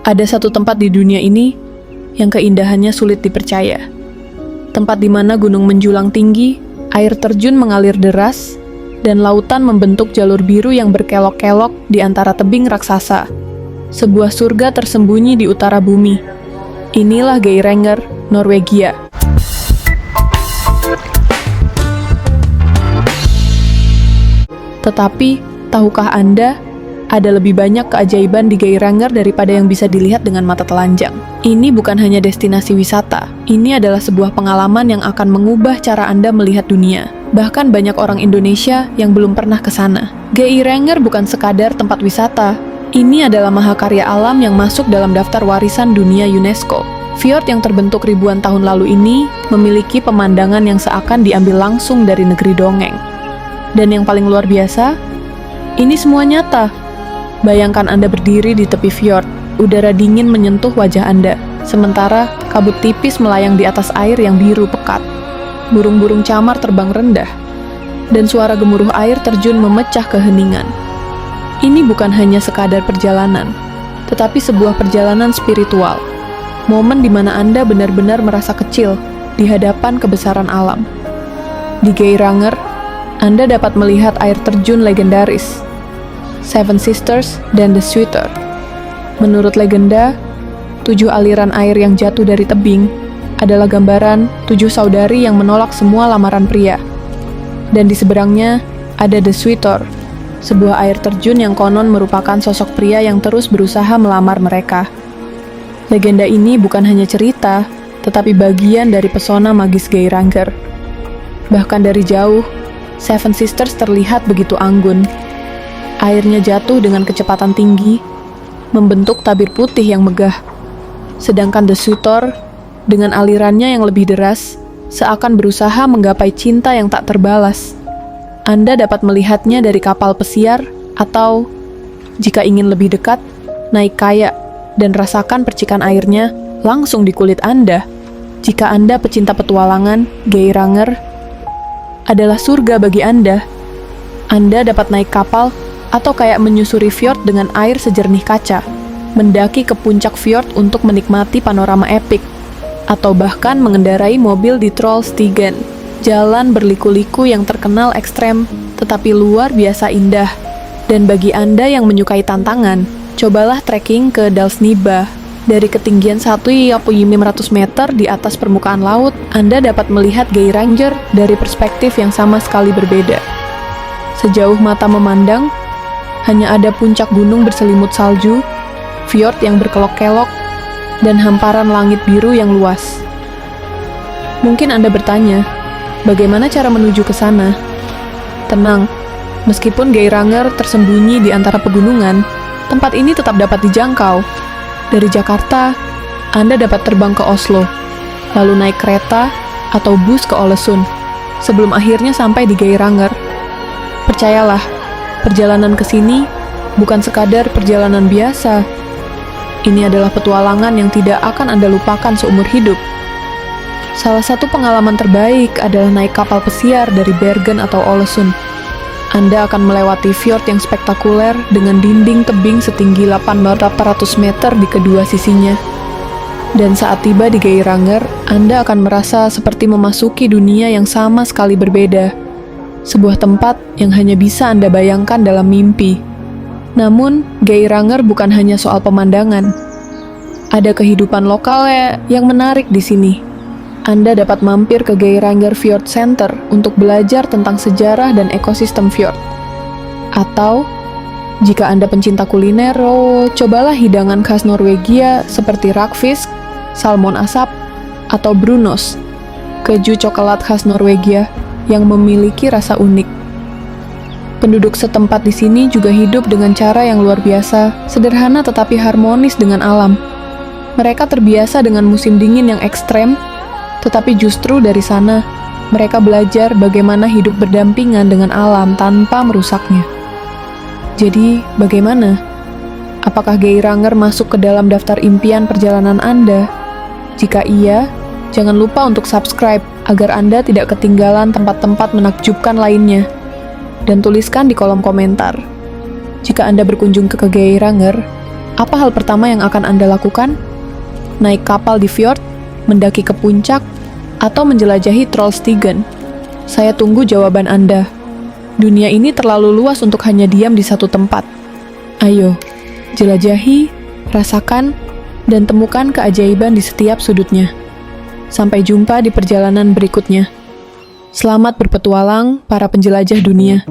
Ada satu tempat di dunia ini yang keindahannya sulit dipercaya. Tempat di mana gunung menjulang tinggi, air terjun mengalir deras, dan lautan membentuk jalur biru yang berkelok-kelok di antara tebing raksasa. Sebuah surga tersembunyi di utara bumi. Inilah Geiranger, Norwegia. Tetapi, tahukah Anda, ada lebih banyak keajaiban di Geiranger daripada yang bisa dilihat dengan mata telanjang. Ini bukan hanya destinasi wisata, ini adalah sebuah pengalaman yang akan mengubah cara Anda melihat dunia. Bahkan banyak orang Indonesia yang belum pernah ke sana. Geiranger bukan sekadar tempat wisata, ini adalah mahakarya alam yang masuk dalam daftar warisan dunia UNESCO. Fjord yang terbentuk ribuan tahun lalu ini memiliki pemandangan yang seakan diambil langsung dari negeri dongeng. Dan yang paling luar biasa, ini semua nyata. Bayangkan Anda berdiri di tepi fjord, udara dingin menyentuh wajah Anda, sementara kabut tipis melayang di atas air yang biru pekat. Burung-burung camar terbang rendah, dan suara gemuruh air terjun memecah keheningan. Ini bukan hanya sekadar perjalanan, tetapi sebuah perjalanan spiritual. Momen di mana Anda benar-benar merasa kecil di hadapan kebesaran alam. Di Geiranger, Anda dapat melihat air terjun legendaris, Seven Sisters dan The Sweeter. Menurut legenda, 7 aliran air yang jatuh dari tebing adalah gambaran 7 saudari yang menolak semua lamaran pria. Dan di seberangnya ada The Sweeter, sebuah air terjun yang konon merupakan sosok pria yang terus berusaha melamar mereka. Legenda ini bukan hanya cerita, tetapi bagian dari pesona magis Geiranger. Bahkan dari jauh, Seven Sisters terlihat begitu anggun. Airnya jatuh dengan kecepatan tinggi, membentuk tabir putih yang megah. Sedangkan The Sweeter, dengan alirannya yang lebih deras, seakan berusaha menggapai cinta yang tak terbalas. Anda dapat melihatnya dari kapal pesiar, atau, jika ingin lebih dekat, naik kayak dan rasakan percikan airnya langsung di kulit Anda. Jika Anda pecinta petualangan, Geiranger adalah surga bagi Anda. Anda dapat naik kapal atau kayak menyusuri fjord dengan air sejernih kaca, mendaki ke puncak fjord untuk menikmati panorama epik, atau bahkan mengendarai mobil di Trollstigen, jalan berliku-liku yang terkenal ekstrem tetapi luar biasa indah. Dan bagi Anda yang menyukai tantangan, cobalah trekking ke Dalsniba. Dari ketinggian 1.500 meter di atas permukaan laut, Anda dapat melihat Geiranger dari perspektif yang sama sekali berbeda. Sejauh mata memandang, hanya ada puncak gunung berselimut salju, fjord yang berkelok-kelok, dan hamparan langit biru yang luas. Mungkin Anda bertanya, bagaimana cara menuju ke sana? Tenang, meskipun Geiranger tersembunyi di antara pegunungan, tempat ini tetap dapat dijangkau. Dari Jakarta, Anda dapat terbang ke Oslo, lalu naik kereta atau bus ke Ålesund, sebelum akhirnya sampai di Geiranger. Percayalah, perjalanan ke sini bukan sekadar perjalanan biasa. Ini adalah petualangan yang tidak akan Anda lupakan seumur hidup. Salah satu pengalaman terbaik adalah naik kapal pesiar dari Bergen atau Ålesund. Anda akan melewati fjord yang spektakuler dengan dinding tebing setinggi 800 meter di kedua sisinya. Dan saat tiba di Geiranger, Anda akan merasa seperti memasuki dunia yang sama sekali berbeda. Sebuah tempat yang hanya bisa Anda bayangkan dalam mimpi. Namun, Geiranger bukan hanya soal pemandangan. Ada kehidupan lokal yang menarik di sini. Anda dapat mampir ke Geiranger Fjord Center untuk belajar tentang sejarah dan ekosistem fjord. Atau, jika Anda pencinta kuliner, cobalah hidangan khas Norwegia seperti rakfisk, salmon asap, atau brunost, keju coklat khas Norwegia yang memiliki rasa unik. Penduduk setempat di sini juga hidup dengan cara yang luar biasa, sederhana tetapi harmonis dengan alam. Mereka terbiasa dengan musim dingin yang ekstrem, tetapi justru dari sana, mereka belajar bagaimana hidup berdampingan dengan alam tanpa merusaknya. Jadi, bagaimana? Apakah Geiranger masuk ke dalam daftar impian perjalanan Anda? Jika iya, jangan lupa untuk subscribe agar Anda tidak ketinggalan tempat-tempat menakjubkan lainnya. Dan tuliskan di kolom komentar. Jika Anda berkunjung ke Geiranger, Apa hal pertama yang akan Anda lakukan? Naik kapal di fjord, mendaki ke puncak, atau menjelajahi Trollstigen? Saya tunggu jawaban Anda. Dunia ini terlalu luas untuk hanya diam di satu tempat. Ayo, jelajahi, rasakan, dan temukan keajaiban di setiap sudutnya. Sampai jumpa di perjalanan berikutnya. Selamat berpetualang, para penjelajah dunia.